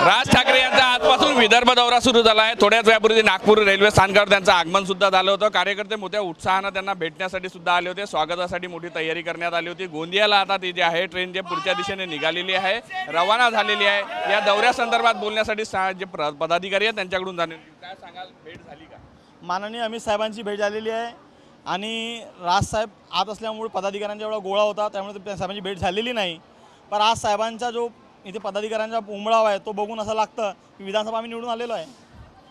राज ठाकरे यांचा आजपासून विदर्भ दौरा सुरू झाला आहे। थोड्याच वेळापूर्वी नागपूर रेल्वे स्थानकावर त्यांचं आगमन सुद्धा झालं होतं। कार्यकर्ते मोठ्या उत्साहाने त्यांना भेटण्यासाठी सुद्धा आले होते। स्वागतासाठी मोठी तयारी करण्यात आली होती। गोंदियाला आता ती जी आहे ट्रेन जे पुढच्या दिशेने निघालेली आहे, रवाना झालेली आहे। या दौऱ्यासंदर्भात बोलण्यासाठी जे पदाधिकारी आहेत त्यांच्याकडून जाणून काय सांगाल, भेट झाली का? माननीय अमित साहेबांची भेट झालेली आहे आणि राजसाहेब आत असल्यामुळे पदाधिकाऱ्यांचा एवढा गोळा होता, त्यामुळे त्या साहेबांची भेट झालेली नाही। पण आज साहेबांचा जो इथे पदाधिकाऱ्यांचा उमळावा आहे तो बघून असं लागतं की विधानसभा आम्ही निवडून आलेलो आहे।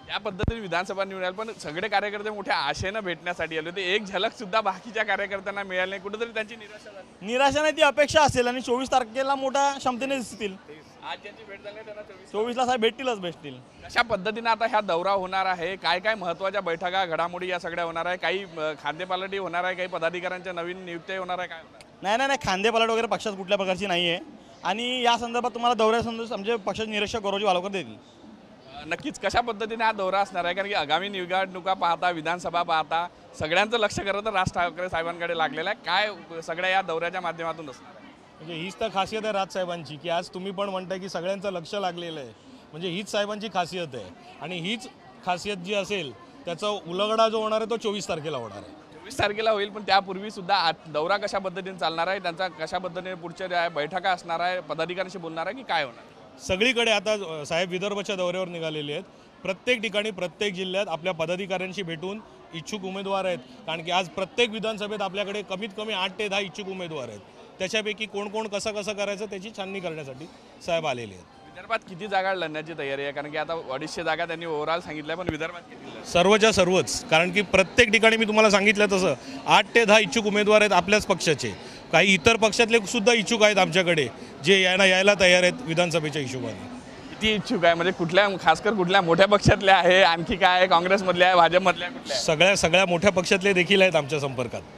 या पद्धतीने विधानसभा निवडून आले, पण सगळे कार्यकर्ते मोठ्या आशेने भेटण्यासाठी आले होते। एक झलक सुद्धा बाकीच्या कार्यकर्त्यांना मिळाली नाही, कुठेतरी त्यांची निराशा झाली। निराशा नाही, ती अपेक्षा असेल आणि 24 तारखेला मोठ्या क्षमतेने दिसतील। आज ज्यांची भेट झाली त्यांना 24ला साहेब भेटतील। कशा पद्धतीने आता ह्या दौरा होणार आहे, काय काय महत्त्वाच्या बैठका घडामोडी या सगळ्या होणार आहे, काही खांदेपालटी होणार आहे, काही पदाधिकाऱ्यांच्या नवीन नियुक्ती होणार आहे, काय होणार? नाही, खांदेपालट वगैरे पक्षात कुठल्या प्रकारची नाही आहे आणि या संदर्भात तुम्हाला दौऱ्यासंदर्भात आमचे पक्षाचे निरीक्षक गौरवजी वालोकर देतील। नक्कीच कशा पद्धतीने हा दौरा असणार आहे, कारण की आगामी निवडणुका पाहता, विधानसभा पाहता सगळ्यांचं लक्ष खरं तर राज ठाकरे साहेबांकडे लागलेलं आहे। काय सगळ्या या दौऱ्याच्या माध्यमातून असणार आहे? म्हणजे हीच तर खासियत आहे राजसाहेबांची की आज तुम्ही पण म्हणताय की सगळ्यांचं लक्ष लागलेलं आहे, म्हणजे हीच साहेबांची खासियत आहे आणि हीच खासियत जी असेल त्याचा उलगडा जो होणार आहे तो 24 तारखेला होणार आहे। 24 तारखेला होईल, पण त्यापूर्वी सुद्धा दौरा कशा पद्धतीने चालणार आहे, त्यांचा कशा पद्धतीने पुढच्या बैठका असणार आहे, पदाधिकाऱ्यांशी बोलणार आहे की काय होणार? सगळीकडे आता साहेब विदर्भाच्या दौऱ्यावर निघालेले आहेत। प्रत्येक ठिकाणी प्रत्येक जिल्ह्यात आपल्या पदाधिकाऱ्यांशी भेटून इच्छुक उमेदवार आहेत, कारण की आज प्रत्येक विधानसभेत आपल्याकडे कमीत कमी 8 ते 10 इच्छुक उमेदवार आहेत। त्याच्यापैकी कोण कोण कसं करायचं त्याची छाननी करण्यासाठी साहेब आलेले आहेत। विदर्भात किती जागा लढण्याची तयारी आहे, कारण की आता 250 जागा त्यांनी ओव्हरऑल सांगितल्या, पण विदर्भात किती? सर्वच्या सर्वच, कारण की प्रत्येक ठिकाणी मी तुम्हाला सांगितलं तसं 8 ते 10 इच्छुक उमेदवार आहेत आपल्याच पक्षाचे। काही इतर पक्षातले सुद्धा इच्छुक आहेत आमच्याकडे जे यायला तयार आहेत विधानसभेच्या हिशोबाने। किती इच्छुक आहे, म्हणजे कुठल्या खासकर कुठल्या मोठ्या पक्षातल्या आहे, आणखी काय, काँग्रेसमधले आहे, भाजपमधल्या, कुठल्या? सगळ्या मोठ्या पक्षातले देखील आहेत आमच्या संपर्कात।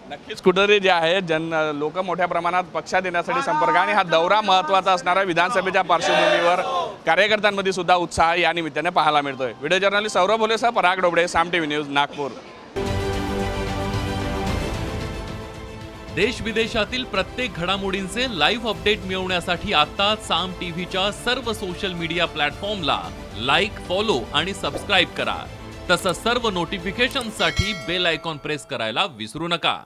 नक्कीच कुठेतरी जे आहे लोक मोठ्या प्रमाणात पक्षात येण्यासाठी संपर्क, आणि हा दौरा महत्त्वाचा असणार आहे। विधानसभेच्या पार्श्वभूमीवर कार्यकर्त्यांमध्ये सुद्धा उत्साह या निमित्ताने पाहायला मिळतोय। व्हिडिओ जर्नलिस्ट सौरभ भोलेसह पराग डोबळे, साम टीव्ही न्यूज, नागपूर। देश विदेशातील प्रत्येक घडामोडींचे लाईव्ह अपडेट मिळवण्यासाठी आता साम टीव्हीच्या सर्व सोशल मीडिया प्लॅटफॉर्मला लाईक, फॉलो आणि सबस्क्राईब करा। तसंच सर्व नोटिफिकेशनसाठी बेल आयकॉन प्रेस करायला विसरू नका।